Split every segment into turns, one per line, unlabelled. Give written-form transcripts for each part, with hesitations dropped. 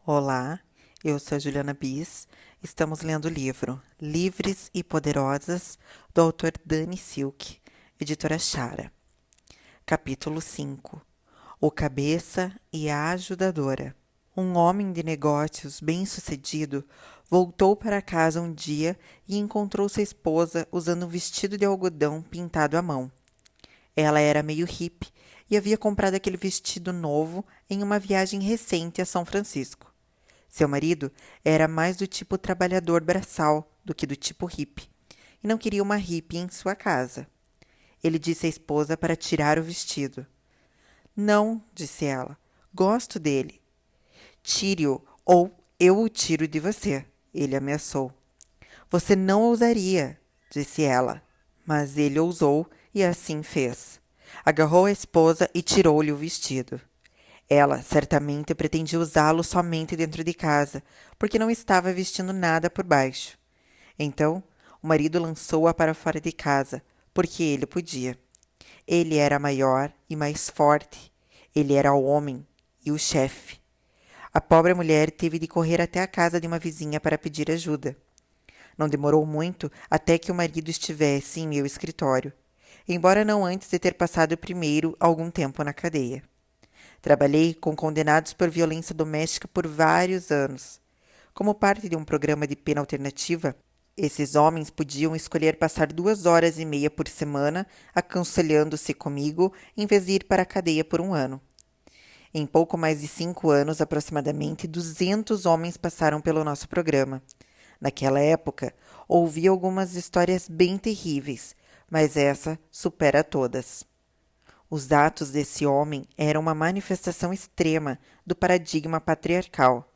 Olá, eu sou a Juliana Bis. Estamos lendo o livro Livres e Poderosas, do autor Danny Silk, editora Chara. Capítulo 5. O Cabeça e a Ajudadora. Um homem de negócios bem-sucedido voltou para casa um dia e encontrou sua esposa usando um vestido de algodão pintado à mão. Ela era meio hippie e havia comprado aquele vestido novo em uma viagem recente a São Francisco. Seu marido era mais do tipo trabalhador braçal do que do tipo hippie, e não queria uma hippie em sua casa. Ele disse à esposa para tirar o vestido. Não, disse ela, gosto dele. Tire-o, ou eu o tiro de você, ele ameaçou. Você não ousaria, disse ela. Mas ele ousou e assim fez. Agarrou a esposa e tirou-lhe o vestido. Ela certamente pretendia usá-lo somente dentro de casa, porque não estava vestindo nada por baixo. Então, o marido lançou-a para fora de casa, porque ele podia. Ele era maior e mais forte. Ele era o homem e o chefe. A pobre mulher teve de correr até a casa de uma vizinha para pedir ajuda. Não demorou muito até que o marido estivesse em meu escritório, embora não antes de ter passado primeiro algum tempo na cadeia. Trabalhei com condenados por violência doméstica por vários anos. Como parte de um programa de pena alternativa, esses homens podiam escolher passar 2 horas e meia por semana aconselhando-se comigo em vez de ir para a cadeia por um ano. Em pouco mais de 5 anos, aproximadamente, 200 homens passaram pelo nosso programa. Naquela época, ouvi algumas histórias bem terríveis, mas essa supera todas. Os atos desse homem eram uma manifestação extrema do paradigma patriarcal,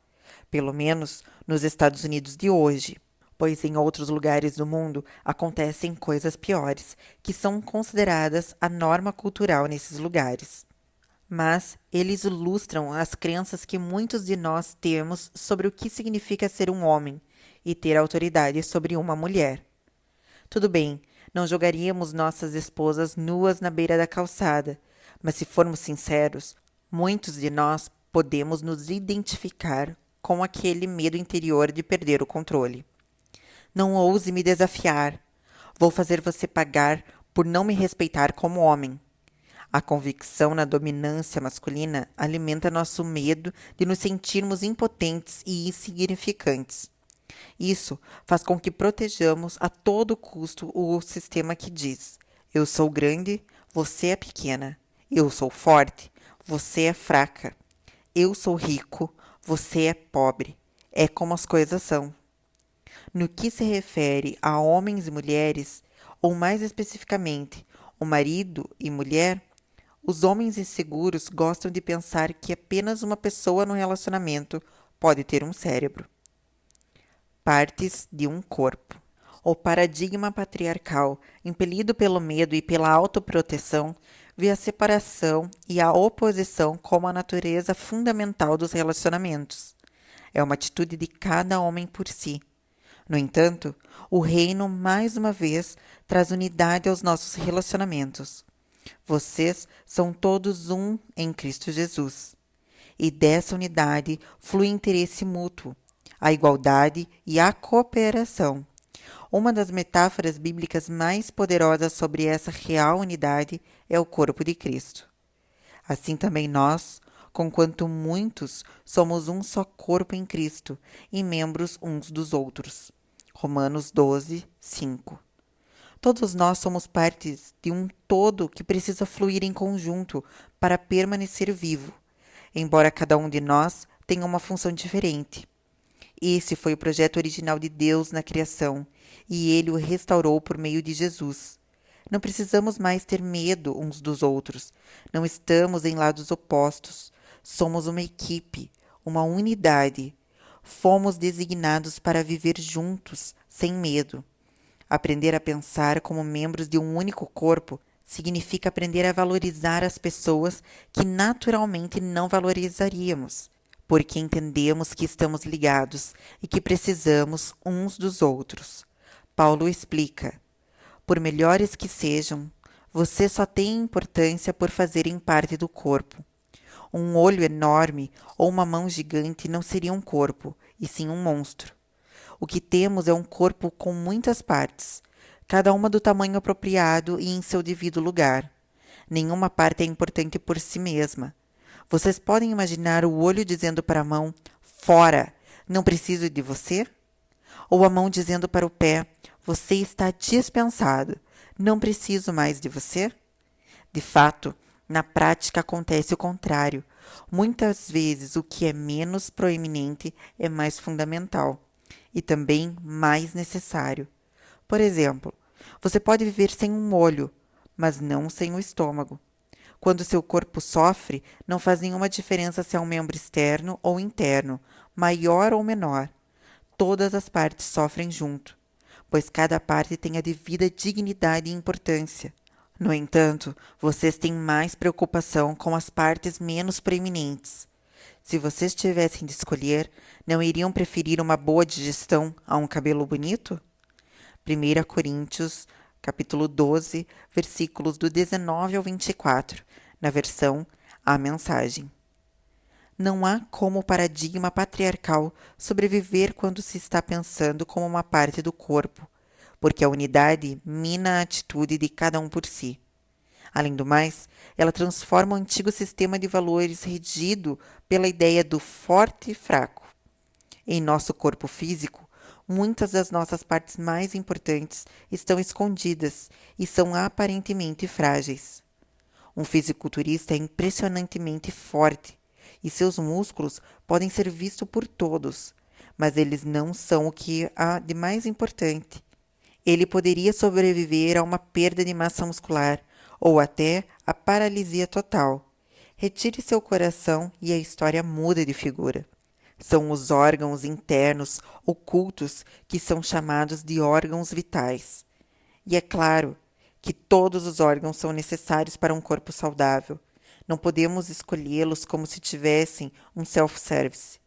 pelo menos nos Estados Unidos de hoje, pois em outros lugares do mundo acontecem coisas piores, que são consideradas a norma cultural nesses lugares. Mas eles ilustram as crenças que muitos de nós temos sobre o que significa ser um homem e ter autoridade sobre uma mulher. Tudo bem, não jogaríamos nossas esposas nuas na beira da calçada, mas se formos sinceros, muitos de nós podemos nos identificar com aquele medo interior de perder o controle. Não ouse me desafiar. Vou fazer você pagar por não me respeitar como homem. A convicção na dominância masculina alimenta nosso medo de nos sentirmos impotentes e insignificantes. Isso faz com que protejamos a todo custo o sistema que diz: eu sou grande, você é pequena. Eu sou forte, você é fraca. Eu sou rico, você é pobre. É como as coisas são. No que se refere a homens e mulheres, ou mais especificamente, o marido e mulher, os homens inseguros gostam de pensar que apenas uma pessoa no relacionamento pode ter um cérebro. Partes de um corpo. O paradigma patriarcal, impelido pelo medo e pela autoproteção, vê a separação e a oposição como a natureza fundamental dos relacionamentos. É uma atitude de cada homem por si. No entanto, o reino, mais uma vez, traz unidade aos nossos relacionamentos. Vocês são todos um em Cristo Jesus. E dessa unidade flui interesse mútuo, a igualdade e a cooperação. Uma das metáforas bíblicas mais poderosas sobre essa real unidade é o corpo de Cristo. Assim também nós, conquanto muitos, somos um só corpo em Cristo e membros uns dos outros. Romanos 12, 5. Todos nós somos partes de um todo que precisa fluir em conjunto para permanecer vivo, embora cada um de nós tenha uma função diferente. Esse foi o projeto original de Deus na criação, e ele o restaurou por meio de Jesus. Não precisamos mais ter medo uns dos outros. Não estamos em lados opostos. Somos uma equipe, uma unidade. Fomos designados para viver juntos, sem medo. Aprender a pensar como membros de um único corpo significa aprender a valorizar as pessoas que naturalmente não valorizaríamos, porque entendemos que estamos ligados e que precisamos uns dos outros. Paulo explica: por melhores que sejam, vocês só têm importância por fazerem parte do corpo. Um olho enorme ou uma mão gigante não seria um corpo, e sim um monstro. O que temos é um corpo com muitas partes, cada uma do tamanho apropriado e em seu devido lugar. Nenhuma parte é importante por si mesma. Vocês podem imaginar o olho dizendo para a mão: fora, não preciso de você? Ou a mão dizendo para o pé: você está dispensado, não preciso mais de você? De fato, na prática acontece o contrário. Muitas vezes o que é menos proeminente é mais fundamental e também mais necessário. Por exemplo, você pode viver sem um olho, mas não sem o estômago. Quando seu corpo sofre, não faz nenhuma diferença se é um membro externo ou interno, maior ou menor. Todas as partes sofrem junto, pois cada parte tem a devida dignidade e importância. No entanto, vocês têm mais preocupação com as partes menos preeminentes. Se vocês tivessem de escolher, não iriam preferir uma boa digestão a um cabelo bonito? 1 Coríntios, capítulo 12, versículos do 19 ao 24, na versão A Mensagem. Não há como o paradigma patriarcal sobreviver quando se está pensando como uma parte do corpo, porque a unidade mina a atitude de cada um por si. Além do mais, ela transforma o antigo sistema de valores regido pela ideia do forte e fraco. Em nosso corpo físico, muitas das nossas partes mais importantes estão escondidas e são aparentemente frágeis. Um fisiculturista é impressionantemente forte e seus músculos podem ser vistos por todos, mas eles não são o que há de mais importante. Ele poderia sobreviver a uma perda de massa muscular ou até a paralisia total. Retire seu coração e a história muda de figura. São os órgãos internos ocultos que são chamados de órgãos vitais. E é claro que todos os órgãos são necessários para um corpo saudável. Não podemos escolhê-los como se tivessem um self-service.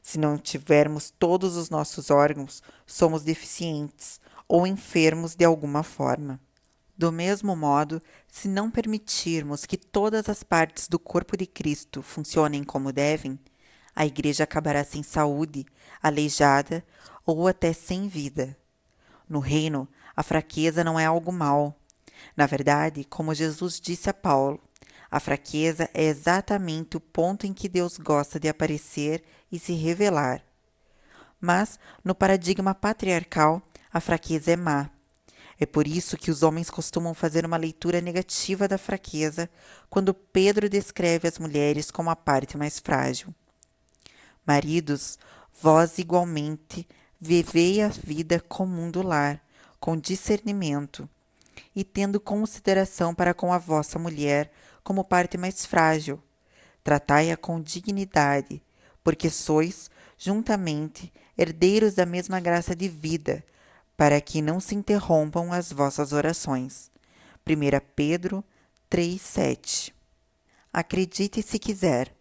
Se não tivermos todos os nossos órgãos, somos deficientes ou enfermos de alguma forma. Do mesmo modo, se não permitirmos que todas as partes do corpo de Cristo funcionem como devem, a igreja acabará sem saúde, aleijada ou até sem vida. No reino, a fraqueza não é algo mau. Na verdade, como Jesus disse a Paulo, a fraqueza é exatamente o ponto em que Deus gosta de aparecer e se revelar. Mas, no paradigma patriarcal, a fraqueza é má. É por isso que os homens costumam fazer uma leitura negativa da fraqueza quando Pedro descreve as mulheres como a parte mais frágil. Maridos, vós igualmente vivei a vida comum do lar, com discernimento, e tendo consideração para com a vossa mulher como parte mais frágil. Tratai-a com dignidade, porque sois, juntamente, herdeiros da mesma graça de vida, para que não se interrompam as vossas orações. 1 Pedro 3,7. Acredite se quiser,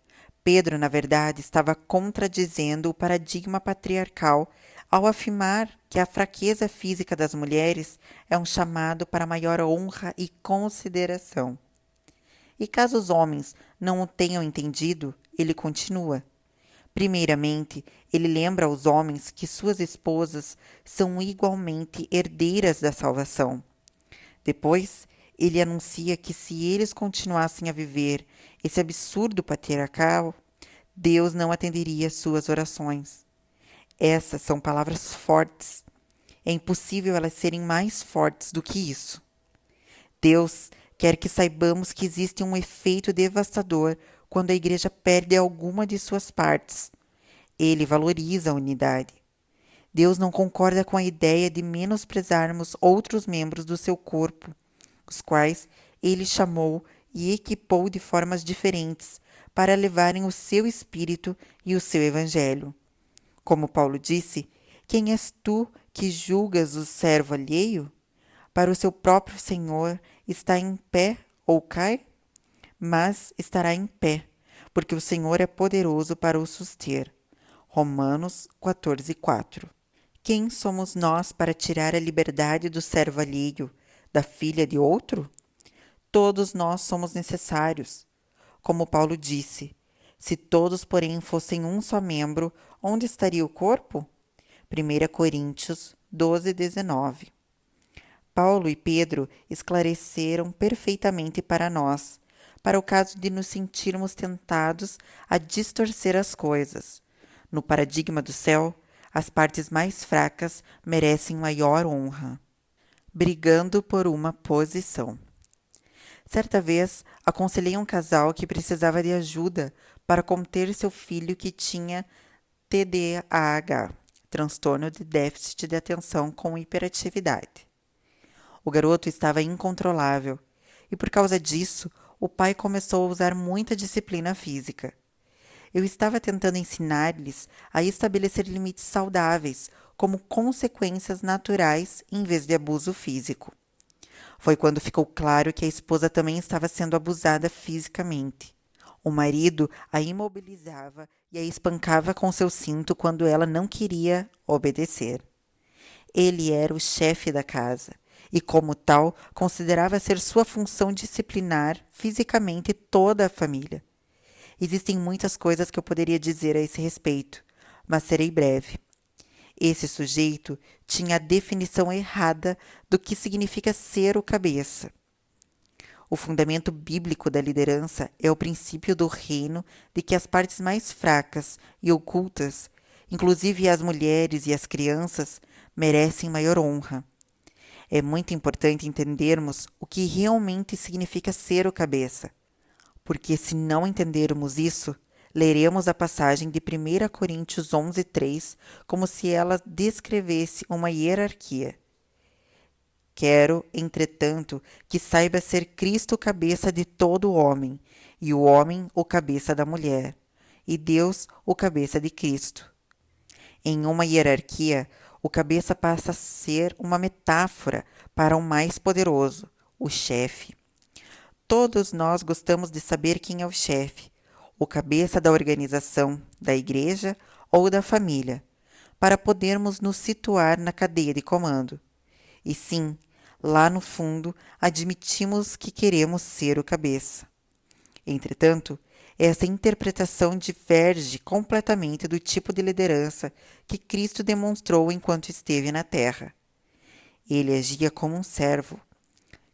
Pedro, na verdade, estava contradizendo o paradigma patriarcal ao afirmar que a fraqueza física das mulheres é um chamado para maior honra e consideração. E caso os homens não o tenham entendido, ele continua. Primeiramente, ele lembra aos homens que suas esposas são igualmente herdeiras da salvação. Depois, ele anuncia que se eles continuassem a viver esse absurdo patriarcal, Deus não atenderia suas orações. Essas são palavras fortes. É impossível elas serem mais fortes do que isso. Deus quer que saibamos que existe um efeito devastador quando a igreja perde alguma de suas partes. Ele valoriza a unidade. Deus não concorda com a ideia de menosprezarmos outros membros do seu corpo, os quais ele chamou e equipou de formas diferentes para levarem o seu espírito e o seu evangelho. Como Paulo disse, quem és tu que julgas o servo alheio? Para o seu próprio Senhor está em pé ou cai? Mas estará em pé, porque o Senhor é poderoso para o suster. Romanos 14:4. Quem somos nós para tirar a liberdade do servo alheio, da filha de outro? Todos nós somos necessários. Como Paulo disse, Se todos, porém, fossem um só membro, onde estaria o corpo? 1 Coríntios 12:19. Paulo e Pedro esclareceram perfeitamente para nós, para o caso de nos sentirmos tentados a distorcer as coisas. No paradigma do céu, as partes mais fracas merecem maior honra. Brigando por uma posição. Certa vez, aconselhei um casal que precisava de ajuda para conter seu filho que tinha TDAH, transtorno de déficit de atenção com hiperatividade. O garoto estava incontrolável e, por causa disso, o pai começou a usar muita disciplina física. Eu estava tentando ensinar-lhes a estabelecer limites saudáveis como consequências naturais em vez de abuso físico. Foi quando ficou claro que a esposa também estava sendo abusada fisicamente. O marido a imobilizava e a espancava com seu cinto quando ela não queria obedecer. Ele era o chefe da casa e, como tal, considerava ser sua função disciplinar fisicamente toda a família. Existem muitas coisas que eu poderia dizer a esse respeito, mas serei breve. Esse sujeito tinha a definição errada do que significa ser o cabeça. O fundamento bíblico da liderança é o princípio do reino de que as partes mais fracas e ocultas, inclusive as mulheres e as crianças, merecem maior honra. É muito importante entendermos o que realmente significa ser o cabeça, porque se não entendermos isso, leremos a passagem de 1 Coríntios 11:3 como se ela descrevesse uma hierarquia. Quero, entretanto, que saiba ser Cristo o cabeça de todo o homem, e o homem o cabeça da mulher, e Deus o cabeça de Cristo. Em uma hierarquia, o cabeça passa a ser uma metáfora para o mais poderoso, o chefe. Todos nós gostamos de saber quem é o chefe, o cabeça da organização, da igreja ou da família, para podermos nos situar na cadeia de comando. E sim, lá no fundo, admitimos que queremos ser o cabeça. Entretanto, essa interpretação diverge completamente do tipo de liderança que Cristo demonstrou enquanto esteve na terra. Ele agia como um servo.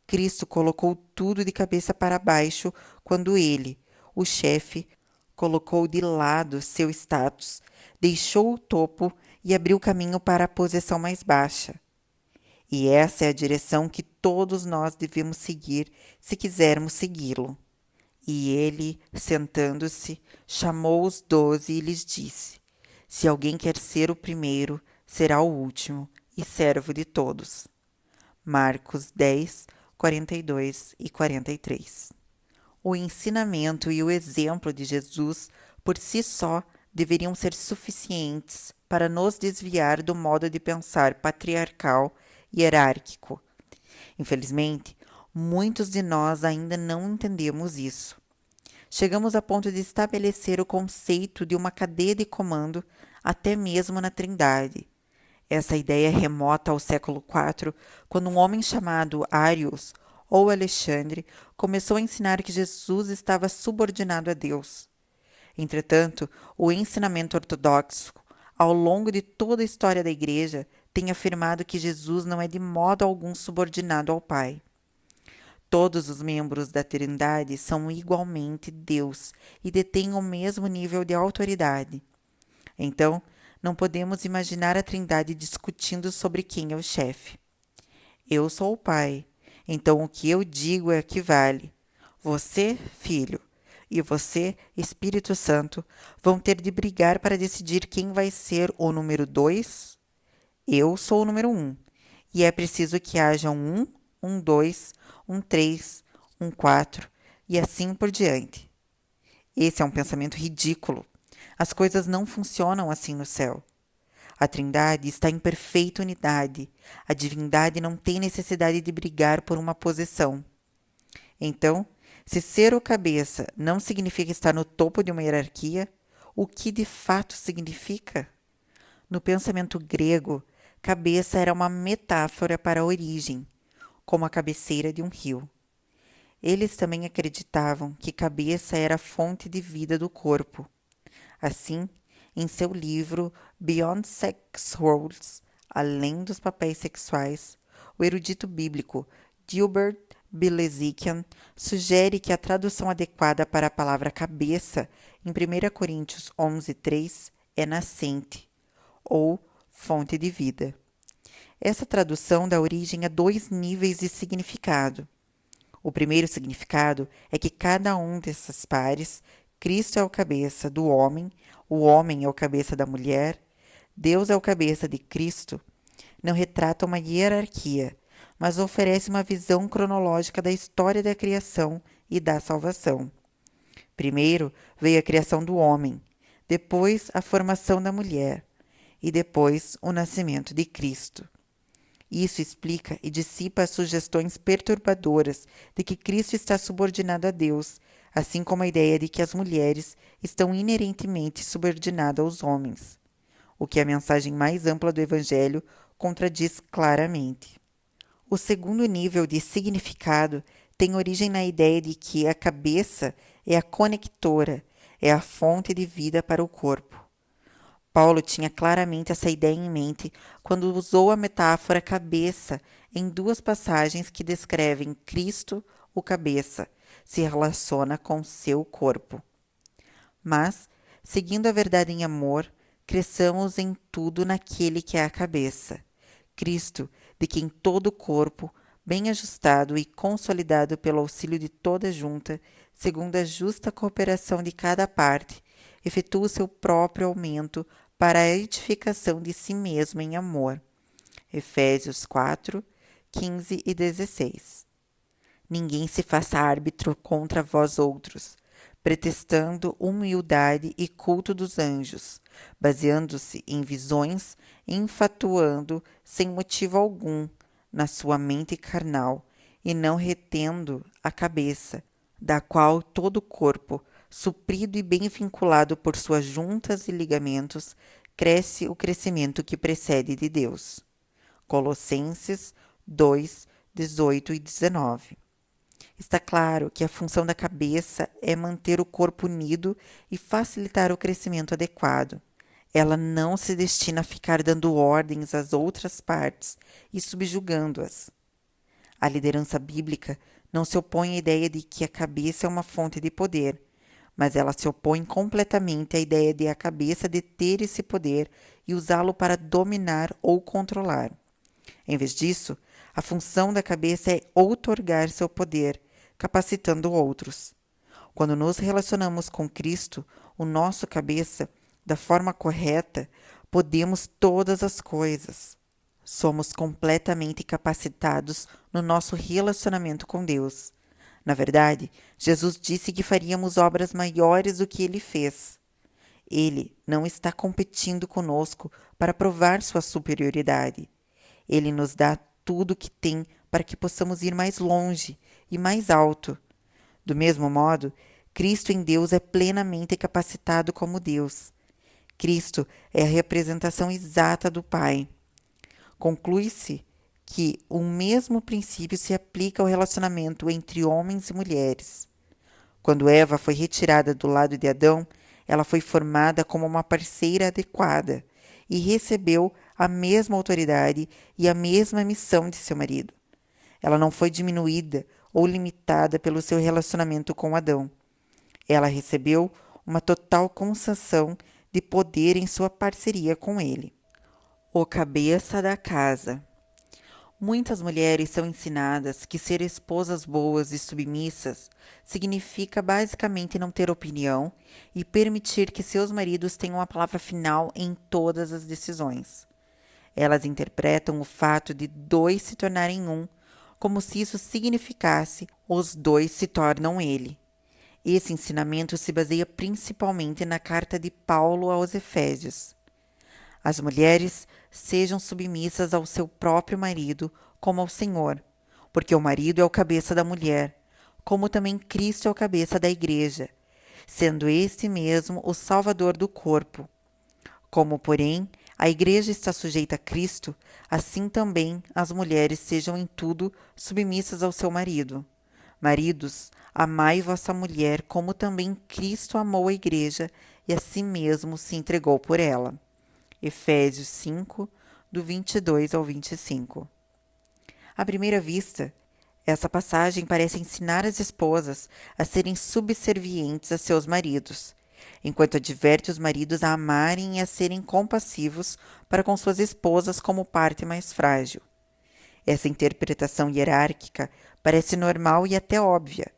Cristo colocou tudo de cabeça para baixo quando ele, o chefe, colocou de lado seu status, deixou o topo e abriu caminho para a posição mais baixa. E essa é a direção que todos nós devemos seguir se quisermos segui-lo. E ele, sentando-se, chamou os 12 e lhes disse: Se alguém quer ser o primeiro, será o último e servo de todos. Marcos 10, 42 e 43. O ensinamento e o exemplo de Jesus, por si só, deveriam ser suficientes para nos desviar do modo de pensar patriarcal e hierárquico. Infelizmente, muitos de nós ainda não entendemos isso. Chegamos a ponto de estabelecer o conceito de uma cadeia de comando até mesmo na Trindade. Essa ideia remota ao século IV, quando um homem chamado Arius ou Alexandre começou a ensinar que Jesus estava subordinado a Deus. Entretanto, o ensinamento ortodoxo, ao longo de toda a história da Igreja, tem afirmado que Jesus não é de modo algum subordinado ao Pai. Todos os membros da Trindade são igualmente Deus e detêm o mesmo nível de autoridade. Então, não podemos imaginar a Trindade discutindo sobre quem é o chefe. Eu sou o Pai, então o que eu digo é que vale. Você, Filho, e você, Espírito Santo, vão ter de brigar para decidir quem vai ser o número 2. Eu sou o número 1, e é preciso que haja um 2, um 3, um 4 e assim por diante. Esse é um pensamento ridículo. As coisas não funcionam assim no céu. A Trindade está em perfeita unidade. A divindade não tem necessidade de brigar por uma posição. Então, se ser o cabeça não significa estar no topo de uma hierarquia, o que de fato significa? No pensamento grego, cabeça era uma metáfora para a origem, como a cabeceira de um rio. Eles também acreditavam que cabeça era a fonte de vida do corpo. Assim, em seu livro Beyond Sex Roles, Além dos Papéis Sexuais, o erudito bíblico Gilbert Bilezikian sugere que a tradução adequada para a palavra cabeça em 1 Coríntios 11:3 é nascente, ou fonte de vida. Essa tradução dá origem a 2 níveis de significado. O primeiro significado é que cada um dessas pares, Cristo é o cabeça do homem, o homem é o cabeça da mulher, Deus é o cabeça de Cristo, não retrata uma hierarquia, mas oferece uma visão cronológica da história da criação e da salvação. Primeiro veio a criação do homem, depois a formação da mulher e depois o nascimento de Cristo. Isso explica e dissipa as sugestões perturbadoras de que Cristo está subordinado a Deus, assim como a ideia de que as mulheres estão inerentemente subordinadas aos homens, o que a mensagem mais ampla do Evangelho contradiz claramente. O segundo nível de significado tem origem na ideia de que a cabeça é a conectora, é a fonte de vida para o corpo. Paulo tinha claramente essa ideia em mente quando usou a metáfora cabeça em 2 passagens que descrevem Cristo, o cabeça, se relaciona com seu corpo. Mas, seguindo a verdade em amor, cresçamos em tudo naquele que é a cabeça, Cristo, de quem todo o corpo, bem ajustado e consolidado pelo auxílio de toda a junta, segundo a justa cooperação de cada parte, efetua o seu próprio aumento para a edificação de si mesmo em amor. Efésios 4, 15 e 16. Ninguém se faça árbitro contra vós outros, pretextando humildade e culto dos anjos, baseando-se em visões e infatuando, sem motivo algum, na sua mente carnal, e não retendo a cabeça, da qual todo o corpo, suprido e bem vinculado por suas juntas e ligamentos, cresce o crescimento que precede de Deus. Colossenses 2, 18 e 19. Está claro que a função da cabeça é manter o corpo unido e facilitar o crescimento adequado. Ela não se destina a ficar dando ordens às outras partes e subjugando-as. A liderança bíblica não se opõe à ideia de que a cabeça é uma fonte de poder, mas ela se opõe completamente à ideia de a cabeça deter esse poder e usá-lo para dominar ou controlar. Em vez disso, a função da cabeça é outorgar seu poder, capacitando outros. Quando nos relacionamos com Cristo, o nosso cabeça, da forma correta, podemos todas as coisas. Somos completamente capacitados no nosso relacionamento com Deus. Na verdade, Jesus disse que faríamos obras maiores do que ele fez. Ele não está competindo conosco para provar sua superioridade. Ele nos dá tudo o que tem para que possamos ir mais longe e mais alto. Do mesmo modo, Cristo em Deus é plenamente capacitado como Deus. Cristo é a representação exata do Pai. Conclui-se que o mesmo princípio se aplica ao relacionamento entre homens e mulheres. Quando Eva foi retirada do lado de Adão, ela foi formada como uma parceira adequada e recebeu a mesma autoridade e a mesma missão de seu marido. Ela não foi diminuída ou limitada pelo seu relacionamento com Adão. Ela recebeu uma total concessão de poder em sua parceria com ele. O cabeça da casa. Muitas mulheres são ensinadas que ser esposas boas e submissas significa basicamente não ter opinião e permitir que seus maridos tenham a palavra final em todas as decisões. Elas interpretam o fato de 2 se tornarem um como se isso significasse os 2 se tornam ele. Esse ensinamento se baseia principalmente na carta de Paulo aos Efésios. As mulheres sejam submissas ao seu próprio marido como ao Senhor, porque o marido é o cabeça da mulher, como também Cristo é o cabeça da igreja, sendo este mesmo o Salvador do corpo. Como, porém, a igreja está sujeita a Cristo, assim também as mulheres sejam em tudo submissas ao seu marido. Maridos, amai vossa mulher, como também Cristo amou a igreja e a si mesmo se entregou por ela. Efésios 5, do 22 ao 25. À primeira vista, essa passagem parece ensinar as esposas a serem subservientes a seus maridos, enquanto adverte os maridos a amarem e a serem compassivos para com suas esposas como parte mais frágil. Essa interpretação hierárquica parece normal e até óbvia,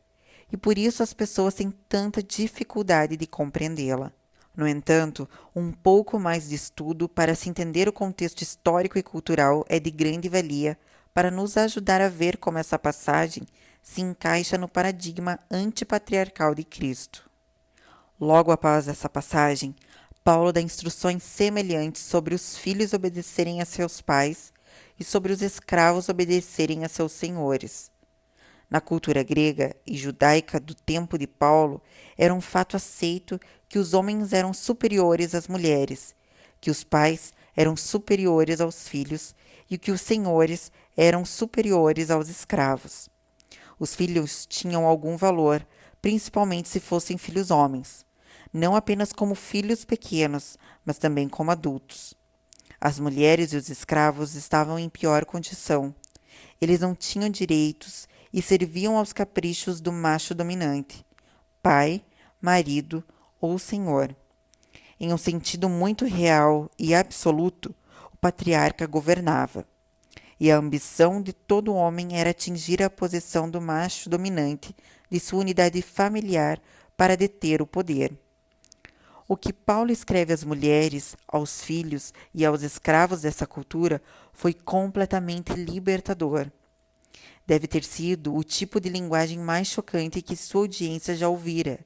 e por isso as pessoas têm tanta dificuldade de compreendê-la. No entanto, um pouco mais de estudo para se entender o contexto histórico e cultural é de grande valia para nos ajudar a ver como essa passagem se encaixa no paradigma antipatriarcal de Cristo. Logo após essa passagem, Paulo dá instruções semelhantes sobre os filhos obedecerem a seus pais e sobre os escravos obedecerem a seus senhores. Na cultura grega e judaica do tempo de Paulo, era um fato aceito que os homens eram superiores às mulheres, que os pais eram superiores aos filhos e que os senhores eram superiores aos escravos. Os filhos tinham algum valor, principalmente se fossem filhos homens, não apenas como filhos pequenos, mas também como adultos. As mulheres e os escravos estavam em pior condição. Eles não tinham direitos e serviam aos caprichos do macho dominante, pai, marido ou senhor. Em um sentido muito real e absoluto, o patriarca governava, e a ambição de todo homem era atingir a posição do macho dominante de sua unidade familiar para deter o poder. O que Paulo escreve às mulheres, aos filhos e aos escravos dessa cultura foi completamente libertador. Deve ter sido o tipo de linguagem mais chocante que sua audiência já ouvira.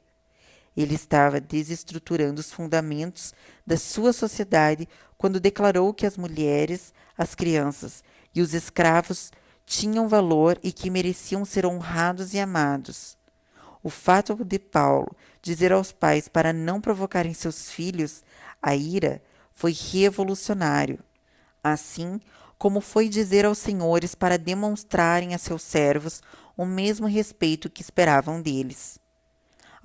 Ele estava desestruturando os fundamentos da sua sociedade quando declarou que as mulheres, as crianças e os escravos tinham valor e que mereciam ser honrados e amados. O fato de Paulo dizer aos pais para não provocarem seus filhos a ira foi revolucionário, assim como foi dizer aos senhores para demonstrarem a seus servos o mesmo respeito que esperavam deles.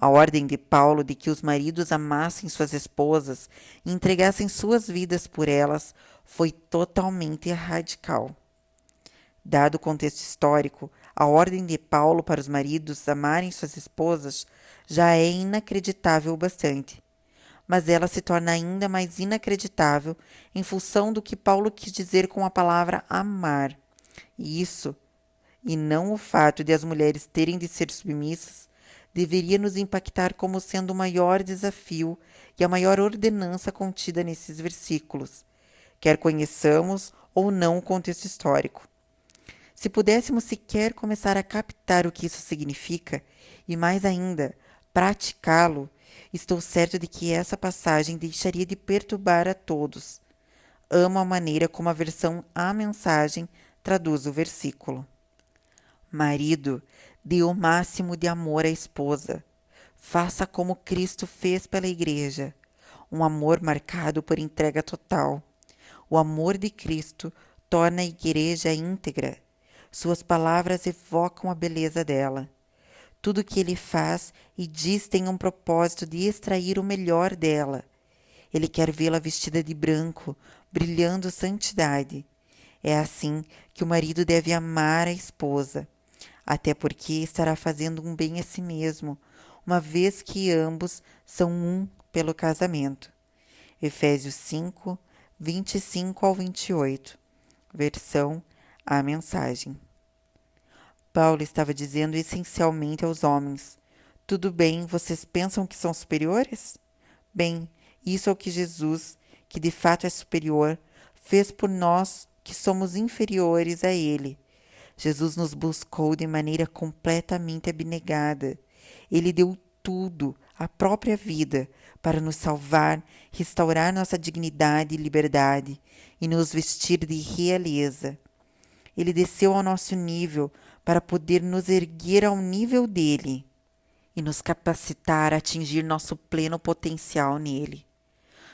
A ordem de Paulo de que os maridos amassem suas esposas e entregassem suas vidas por elas foi totalmente radical. Dado o contexto histórico, a ordem de Paulo para os maridos amarem suas esposas já é inacreditável o bastante, mas ela se torna ainda mais inacreditável em função do que Paulo quis dizer com a palavra amar. E não o fato de as mulheres terem de ser submissas, deveria nos impactar como sendo o maior desafio e a maior ordenança contida nesses versículos, quer conheçamos ou não o contexto histórico. Se pudéssemos sequer começar a captar o que isso significa, e mais ainda, praticá-lo, estou certo de que essa passagem deixaria de perturbar a todos. Amo a maneira como a versão A Mensagem traduz o versículo. Marido, dê o máximo de amor à esposa. Faça como Cristo fez pela igreja, um amor marcado por entrega total. O amor de Cristo torna a igreja íntegra. Suas palavras evocam a beleza dela. Tudo o que ele faz e diz tem um propósito de extrair o melhor dela. Ele quer vê-la vestida de branco, brilhando santidade. É assim que o marido deve amar a esposa, até porque estará fazendo um bem a si mesmo, uma vez que ambos são um pelo casamento. Efésios 5, 25 ao 28. Versão A Mensagem. Paulo estava dizendo essencialmente aos homens: tudo bem, vocês pensam que são superiores? Bem, isso é o que Jesus, que de fato é superior, fez por nós que somos inferiores a ele. Jesus nos buscou de maneira completamente abnegada. Ele deu tudo, a própria vida, para nos salvar, restaurar nossa dignidade e liberdade e nos vestir de realeza. Ele desceu ao nosso nível para poder nos erguer ao nível dele e nos capacitar a atingir nosso pleno potencial nele.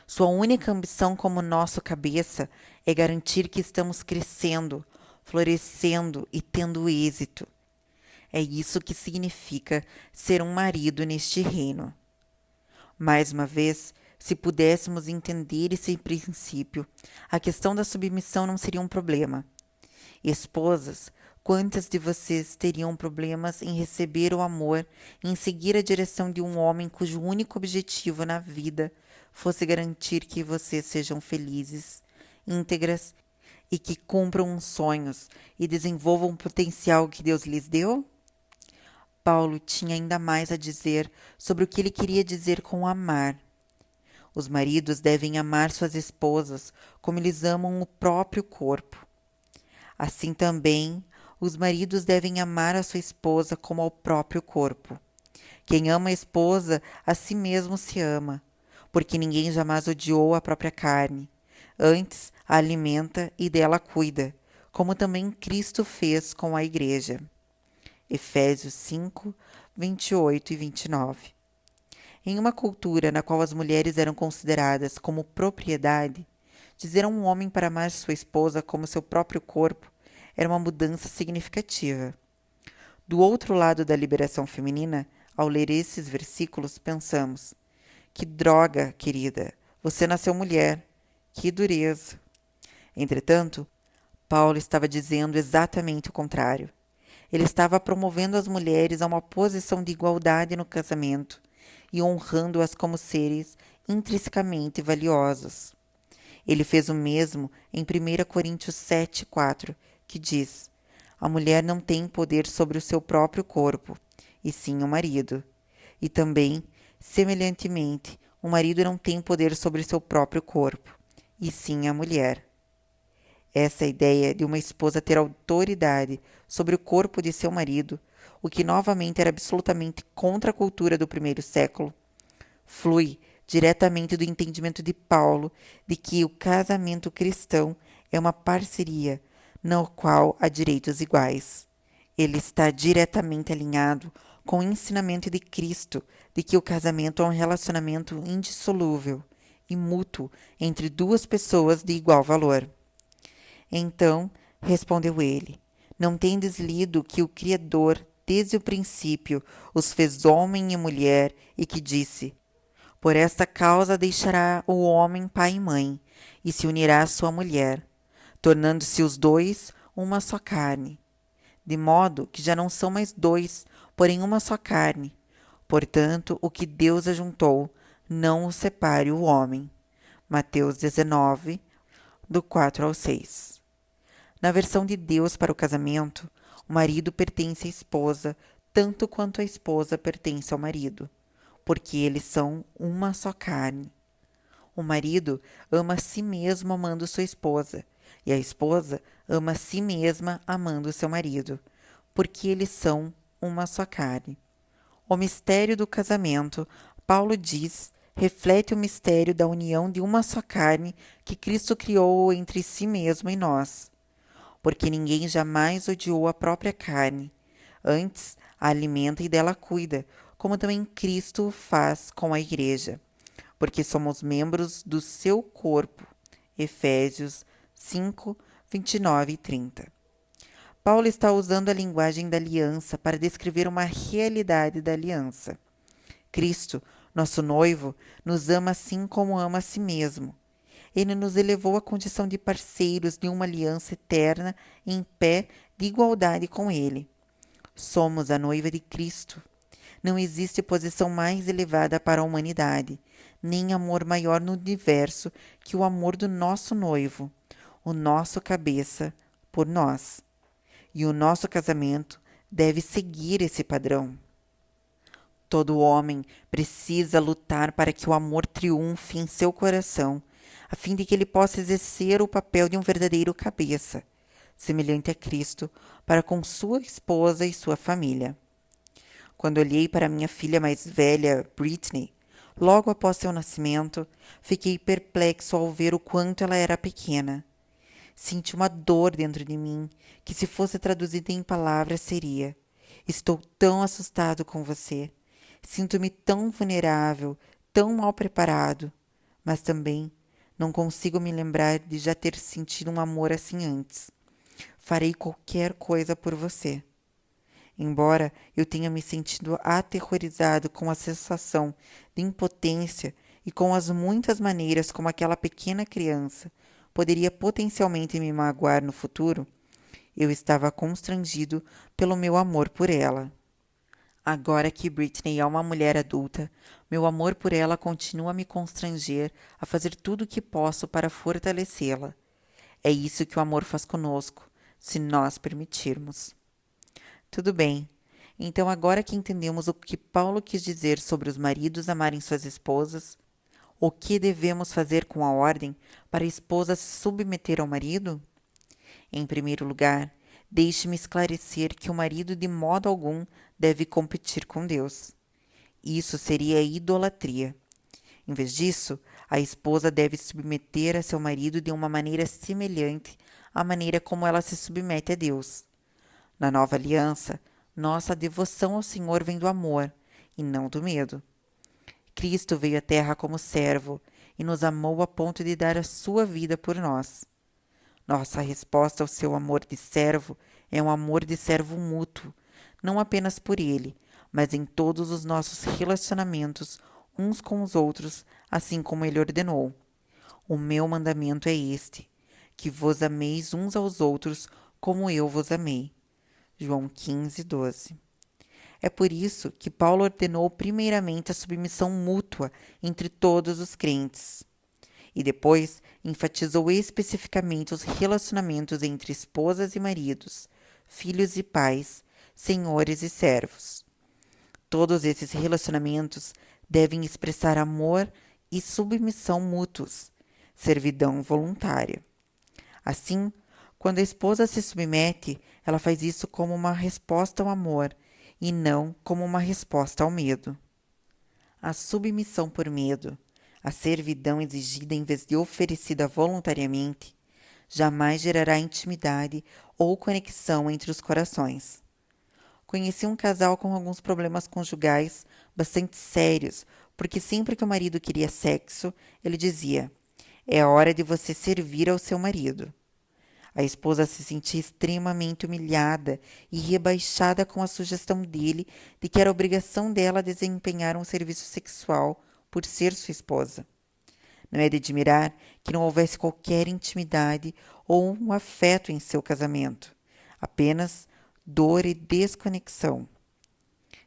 Sua única ambição como nosso cabeça é garantir que estamos crescendo, florescendo e tendo êxito. É isso que significa ser um marido neste reino. Mais uma vez, se pudéssemos entender esse princípio, a questão da submissão não seria um problema. Esposas, quantas de vocês teriam problemas em receber o amor e em seguir a direção de um homem cujo único objetivo na vida fosse garantir que vocês sejam felizes, íntegras e que cumpram os sonhos e desenvolvam o potencial que Deus lhes deu? Paulo tinha ainda mais a dizer sobre o que ele queria dizer com amar. Os maridos devem amar suas esposas como eles amam o próprio corpo. Assim também, os maridos devem amar a sua esposa como ao próprio corpo. Quem ama a esposa, a si mesmo se ama, porque ninguém jamais odiou a própria carne. Antes, a alimenta e dela cuida, como também Cristo fez com a igreja. Efésios 5, 28 e 29. Em uma cultura na qual as mulheres eram consideradas como propriedade, dizer a um homem para amar sua esposa como seu próprio corpo era uma mudança significativa. Do outro lado da liberação feminina, ao ler esses versículos, pensamos: que droga, querida, você nasceu mulher, que dureza. Entretanto, Paulo estava dizendo exatamente o contrário. Ele estava promovendo as mulheres a uma posição de igualdade no casamento e honrando-as como seres intrinsecamente valiosos. Ele fez o mesmo em 1 Coríntios 7:4, que diz: a mulher não tem poder sobre o seu próprio corpo, e sim o marido. E também, semelhantemente, o marido não tem poder sobre o seu próprio corpo, e sim a mulher. Essa ideia de uma esposa ter autoridade sobre o corpo de seu marido, o que novamente era absolutamente contra a cultura do primeiro século, flui diretamente do entendimento de Paulo de que o casamento cristão é uma parceria na qual há direitos iguais. Ele está diretamente alinhado com o ensinamento de Cristo de que o casamento é um relacionamento indissolúvel e mútuo entre duas pessoas de igual valor. Então, respondeu ele, não tendes lido que o Criador, desde o princípio, os fez homem e mulher, e que disse: por esta causa deixará o homem pai e mãe, e se unirá à sua mulher, tornando-se os dois uma só carne. De modo que já não são mais dois, porém uma só carne. Portanto, o que Deus ajuntou, não o separe o homem. Mateus 19, do 4 ao 6. Na versão de Deus para o casamento, o marido pertence à esposa, tanto quanto a esposa pertence ao marido, porque eles são uma só carne. O marido ama a si mesmo amando sua esposa, e a esposa ama a si mesma amando seu marido, porque eles são uma só carne. O mistério do casamento, Paulo diz, reflete o mistério da união de uma só carne que Cristo criou entre si mesmo e nós. Porque ninguém jamais odiou a própria carne, antes a alimenta e dela cuida, como também Cristo faz com a igreja, porque somos membros do seu corpo. Efésios 5, 29 e 30. Paulo está usando a linguagem da aliança para descrever uma realidade da aliança. Cristo, nosso noivo, nos ama assim como ama a si mesmo. Ele nos elevou à condição de parceiros de uma aliança eterna em pé de igualdade com Ele. Somos a noiva de Cristo. Não existe posição mais elevada para a humanidade, nem amor maior no universo que o amor do nosso noivo, o nosso cabeça, por nós. E o nosso casamento deve seguir esse padrão. Todo homem precisa lutar para que o amor triunfe em seu coração, a fim de que ele possa exercer o papel de um verdadeiro cabeça, semelhante a Cristo, para com sua esposa e sua família. Quando olhei para minha filha mais velha, Britney, logo após seu nascimento, fiquei perplexo ao ver o quanto ela era pequena. Senti uma dor dentro de mim, que se fosse traduzida em palavras seria: estou tão assustado com você. Sinto-me tão vulnerável, tão mal preparado, mas também não consigo me lembrar de já ter sentido um amor assim antes. Farei qualquer coisa por você. Embora eu tenha me sentido aterrorizado com a sensação de impotência e com as muitas maneiras como aquela pequena criança poderia potencialmente me magoar no futuro, eu estava constrangido pelo meu amor por ela. Agora que Britney é uma mulher adulta, meu amor por ela continua a me constranger a fazer tudo o que posso para fortalecê-la. É isso que o amor faz conosco, se nós permitirmos. Tudo bem. Então, agora que entendemos o que Paulo quis dizer sobre os maridos amarem suas esposas, o que devemos fazer com a ordem para a esposa se submeter ao marido? Em primeiro lugar, deixe-me esclarecer que o marido de modo algum deve competir com Deus. Isso seria idolatria. Em vez disso, a esposa deve se submeter a seu marido de uma maneira semelhante à maneira como ela se submete a Deus. Na nova aliança, nossa devoção ao Senhor vem do amor e não do medo. Cristo veio à terra como servo e nos amou a ponto de dar a sua vida por nós. Nossa resposta ao seu amor de servo é um amor de servo mútuo, não apenas por ele, mas em todos os nossos relacionamentos uns com os outros, assim como ele ordenou. O meu mandamento é este, que vos ameis uns aos outros como eu vos amei. João 15:12. É por isso que Paulo ordenou primeiramente a submissão mútua entre todos os crentes. E depois enfatizou especificamente os relacionamentos entre esposas e maridos, filhos e pais, senhores e servos. Todos esses relacionamentos devem expressar amor e submissão mútuos, servidão voluntária. Assim, quando a esposa se submete, ela faz isso como uma resposta ao amor e não como uma resposta ao medo. A submissão por medo, a servidão exigida em vez de oferecida voluntariamente, jamais gerará intimidade ou conexão entre os corações. Conheci um casal com alguns problemas conjugais bastante sérios, porque sempre que o marido queria sexo, ele dizia: "É hora de você servir ao seu marido." A esposa se sentia extremamente humilhada e rebaixada com a sugestão dele de que era obrigação dela desempenhar um serviço sexual por ser sua esposa. Não é de admirar que não houvesse qualquer intimidade ou um afeto em seu casamento, apenas dor e desconexão.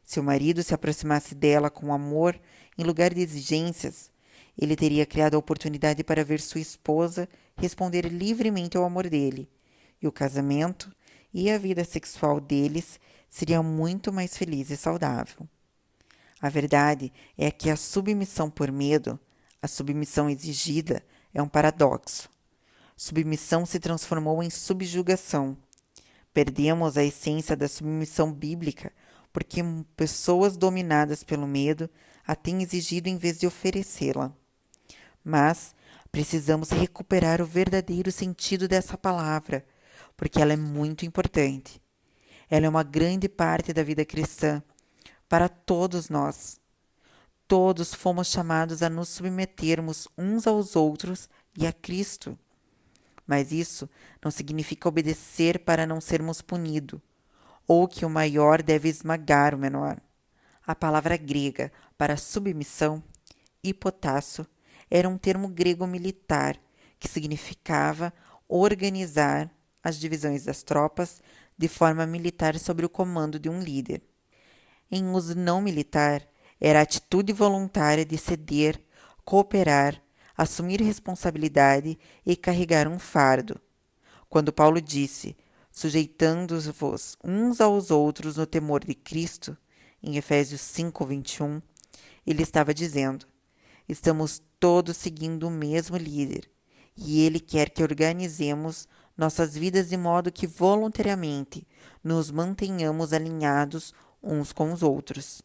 Se o marido se aproximasse dela com amor em lugar de exigências, ele teria criado a oportunidade para ver sua esposa responder livremente ao amor dele, e o casamento e a vida sexual deles seriam muito mais feliz e saudável. A verdade é que a submissão por medo, a submissão exigida, é um paradoxo. Submissão se transformou em subjugação. Perdemos a essência da submissão bíblica porque pessoas dominadas pelo medo a têm exigido em vez de oferecê-la. Mas precisamos recuperar o verdadeiro sentido dessa palavra, porque ela é muito importante. Ela é uma grande parte da vida cristã, para todos nós. Todos fomos chamados a nos submetermos uns aos outros e a Cristo. Mas isso não significa obedecer para não sermos punidos, ou que o maior deve esmagar o menor. A palavra grega para submissão, hipotasso, era um termo grego militar que significava organizar as divisões das tropas de forma militar sob o comando de um líder. Em uso não militar, era a atitude voluntária de ceder, cooperar, assumir responsabilidade e carregar um fardo. Quando Paulo disse, sujeitando-vos uns aos outros no temor de Cristo, em Efésios 5:21, ele estava dizendo: estamos todos seguindo o mesmo líder, e ele quer que organizemos nossas vidas de modo que voluntariamente nos mantenhamos alinhados uns com os outros.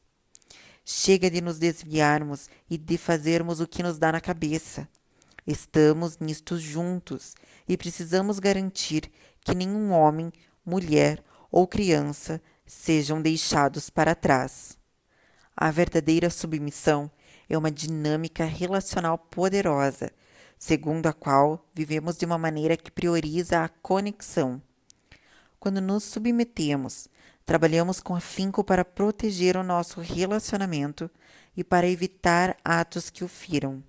Chega de nos desviarmos e de fazermos o que nos dá na cabeça. Estamos nisto juntos e precisamos garantir que nenhum homem, mulher ou criança sejam deixados para trás. A verdadeira submissão é uma dinâmica relacional poderosa, segundo a qual vivemos de uma maneira que prioriza a conexão. Quando nos submetemos, Trabalhamos com afinco para proteger o nosso relacionamento e para evitar atos que o firam.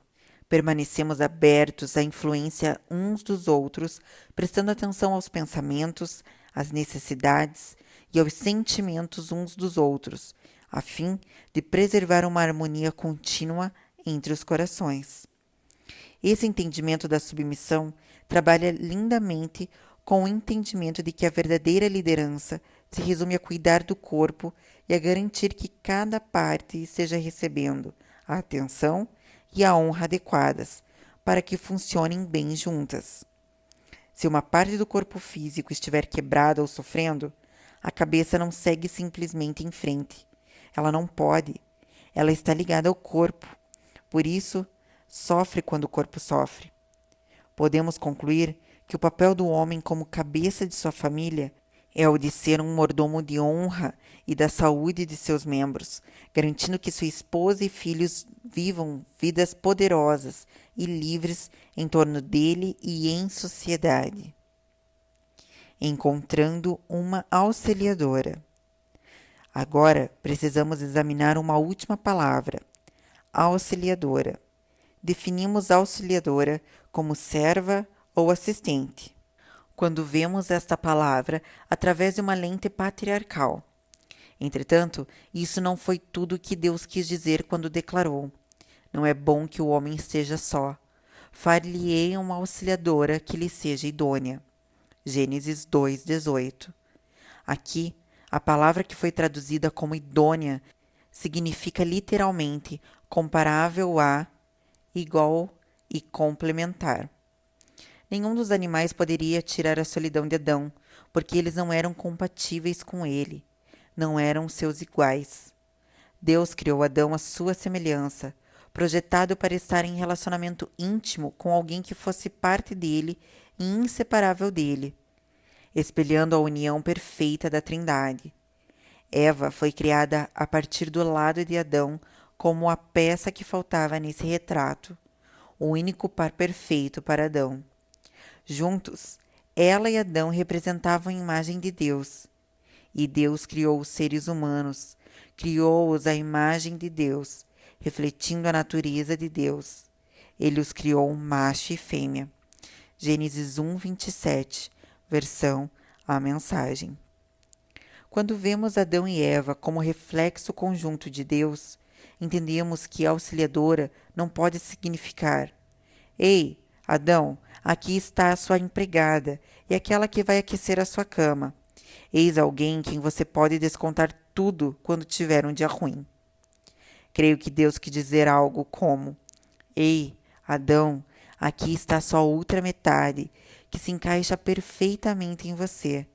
Permanecemos abertos à influência uns dos outros, prestando atenção aos pensamentos, às necessidades e aos sentimentos uns dos outros, a fim de preservar uma harmonia contínua entre os corações. Esse entendimento da submissão trabalha lindamente com o entendimento de que a verdadeira liderança se resume a cuidar do corpo e a garantir que cada parte esteja recebendo a atenção e a honra adequadas para que funcionem bem juntas. Se uma parte do corpo físico estiver quebrada ou sofrendo, a cabeça não segue simplesmente em frente. Ela não pode. Ela está ligada ao corpo. Por isso, sofre quando o corpo sofre. Podemos concluir que o papel do homem como cabeça de sua família é o de ser um mordomo de honra e da saúde de seus membros, garantindo que sua esposa e filhos vivam vidas poderosas e livres em torno dele e em sociedade. Encontrando uma auxiliadora. Agora precisamos examinar uma última palavra, auxiliadora. Definimos auxiliadora como serva ou assistente, quando vemos esta palavra através de uma lente patriarcal. Entretanto, isso não foi tudo o que Deus quis dizer quando declarou: não é bom que o homem esteja só. Far-lhe-ei uma auxiliadora que lhe seja idônea. Gênesis 2:18. Aqui, a palavra que foi traduzida como idônea significa literalmente comparável a, igual e complementar. Nenhum dos animais poderia tirar a solidão de Adão, porque eles não eram compatíveis com ele, não eram seus iguais. Deus criou Adão à sua semelhança, projetado para estar em relacionamento íntimo com alguém que fosse parte dele e inseparável dele, espelhando a união perfeita da Trindade. Eva foi criada a partir do lado de Adão como a peça que faltava nesse retrato, o único par perfeito para Adão. Juntos, ela e Adão representavam a imagem de Deus. E Deus criou os seres humanos, criou-os à imagem de Deus, refletindo a natureza de Deus. Ele os criou macho e fêmea. Gênesis 1:27, versão A Mensagem. Quando vemos Adão e Eva como reflexo conjunto de Deus, entendemos que auxiliadora não pode significar: ei, Adão, aqui está a sua empregada e aquela que vai aquecer a sua cama. Eis alguém em quem você pode descontar tudo quando tiver um dia ruim. Creio que Deus quis dizer algo como: ei, Adão, aqui está a sua outra metade, que se encaixa perfeitamente em você.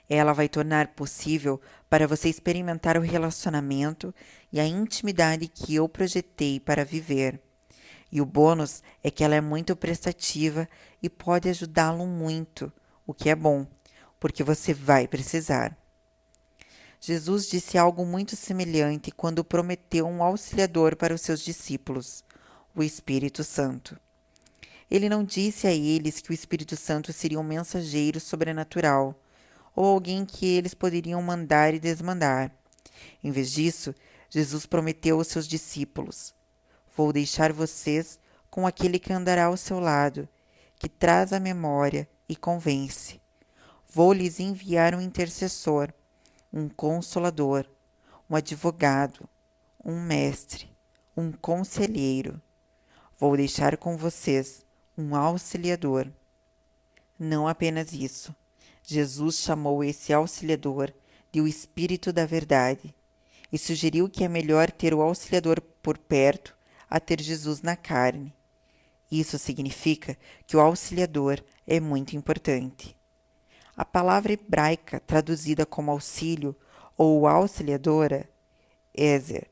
Ela vai tornar possível para você experimentar o relacionamento e a intimidade que eu projetei para viver. E o bônus é que ela é muito prestativa e pode ajudá-lo muito, o que é bom, porque você vai precisar. Jesus disse algo muito semelhante quando prometeu um auxiliador para os seus discípulos, o Espírito Santo. Ele não disse a eles que o Espírito Santo seria um mensageiro sobrenatural, ou alguém que eles poderiam mandar e desmandar. Em vez disso, Jesus prometeu aos seus discípulos: vou deixar vocês com aquele que andará ao seu lado, que traz a memória e convence. Vou lhes enviar um intercessor, um consolador, um advogado, um mestre, um conselheiro. Vou deixar com vocês um auxiliador. Não apenas isso. Jesus chamou esse auxiliador de o Espírito da Verdade e sugeriu que é melhor ter o auxiliador por perto a ter Jesus na carne. Isso significa que o auxiliador é muito importante. A palavra hebraica traduzida como auxílio ou auxiliadora, Ezer,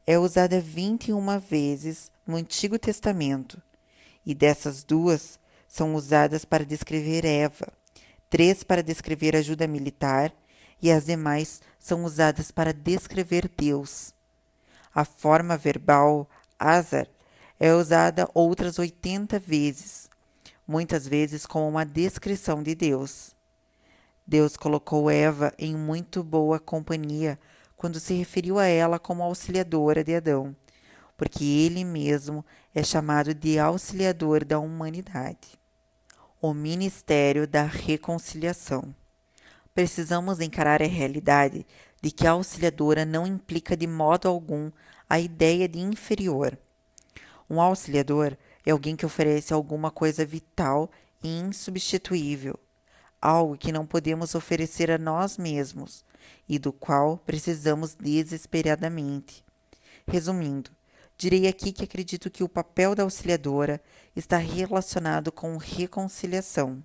é usada 21 vezes no Antigo Testamento, e dessas duas são usadas para descrever Eva, 3 para descrever ajuda militar e as demais são usadas para descrever Deus. A forma verbal Azar é usada outras 80 vezes, muitas vezes como uma descrição de Deus. Deus colocou Eva em muito boa companhia quando se referiu a ela como auxiliadora de Adão, porque ele mesmo é chamado de auxiliador da humanidade. O ministério da reconciliação. Precisamos encarar a realidade de que a auxiliadora não implica de modo algum a ideia de inferior. Um auxiliador é alguém que oferece alguma coisa vital e insubstituível, algo que não podemos oferecer a nós mesmos e do qual precisamos desesperadamente. Resumindo, direi aqui que acredito que o papel da auxiliadora está relacionado com reconciliação.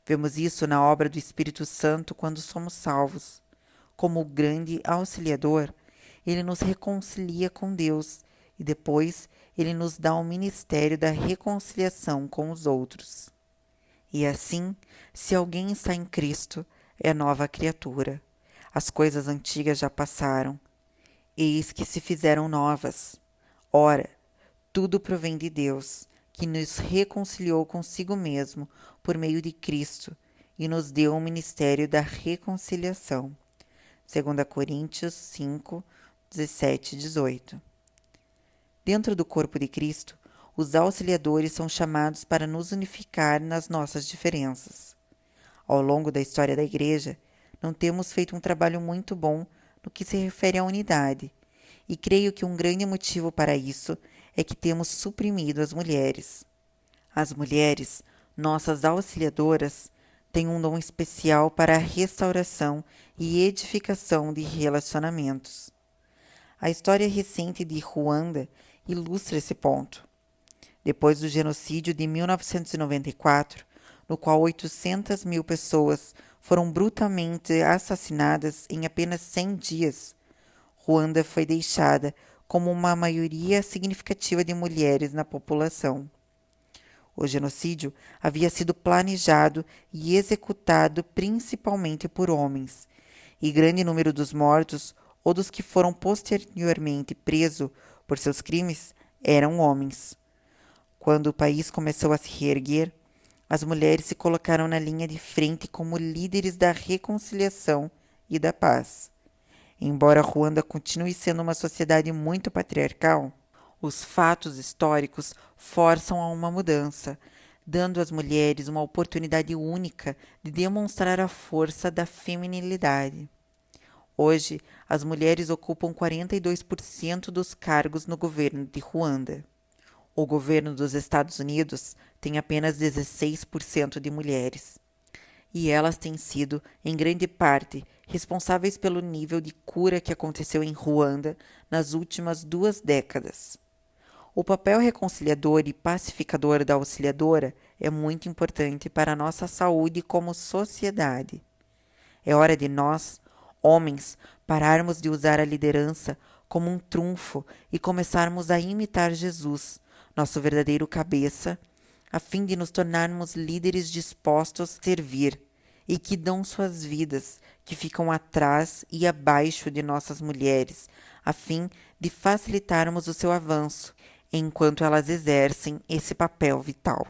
Vemos isso na obra do Espírito Santo quando somos salvos. Como o grande auxiliador, ele nos reconcilia com Deus e depois ele nos dá o ministério da reconciliação com os outros. E assim, se alguém está em Cristo, é nova criatura. As coisas antigas já passaram, eis que se fizeram novas. Ora, tudo provém de Deus, que nos reconciliou consigo mesmo por meio de Cristo e nos deu o ministério da reconciliação. 2 Coríntios 5, 17 e 18. Dentro do corpo de Cristo, os auxiliadores são chamados para nos unificar nas nossas diferenças. Ao longo da história da Igreja, não temos feito um trabalho muito bom no que se refere à unidade, e creio que um grande motivo para isso é que temos suprimido as mulheres. As mulheres, nossas auxiliadoras, têm um dom especial para a restauração e edificação de relacionamentos. A história recente de Ruanda ilustra esse ponto. Depois do genocídio de 1994, no qual 800 mil pessoas foram brutalmente assassinadas em apenas 100 dias, Ruanda foi deixada como uma maioria significativa de mulheres na população. O genocídio havia sido planejado e executado principalmente por homens, e grande número dos mortos ou dos que foram posteriormente presos por seus crimes eram homens. Quando o país começou a se reerguer, as mulheres se colocaram na linha de frente como líderes da reconciliação e da paz. Embora Ruanda continue sendo uma sociedade muito patriarcal, os fatos históricos forçam a uma mudança, dando às mulheres uma oportunidade única de demonstrar a força da feminilidade. Hoje, as mulheres ocupam 42% dos cargos no governo de Ruanda. O governo dos Estados Unidos tem apenas 16% de mulheres. E elas têm sido, em grande parte, responsáveis pelo nível de cura que aconteceu em Ruanda nas últimas 2 décadas. O papel reconciliador e pacificador da auxiliadora é muito importante para a nossa saúde como sociedade. É hora de nós, homens, pararmos de usar a liderança como um trunfo e começarmos a imitar Jesus, nosso verdadeiro cabeça, a fim de nos tornarmos líderes dispostos a servir e que dão suas vidas, que ficam atrás e abaixo de nossas mulheres, a fim de facilitarmos o seu avanço, enquanto elas exercem esse papel vital.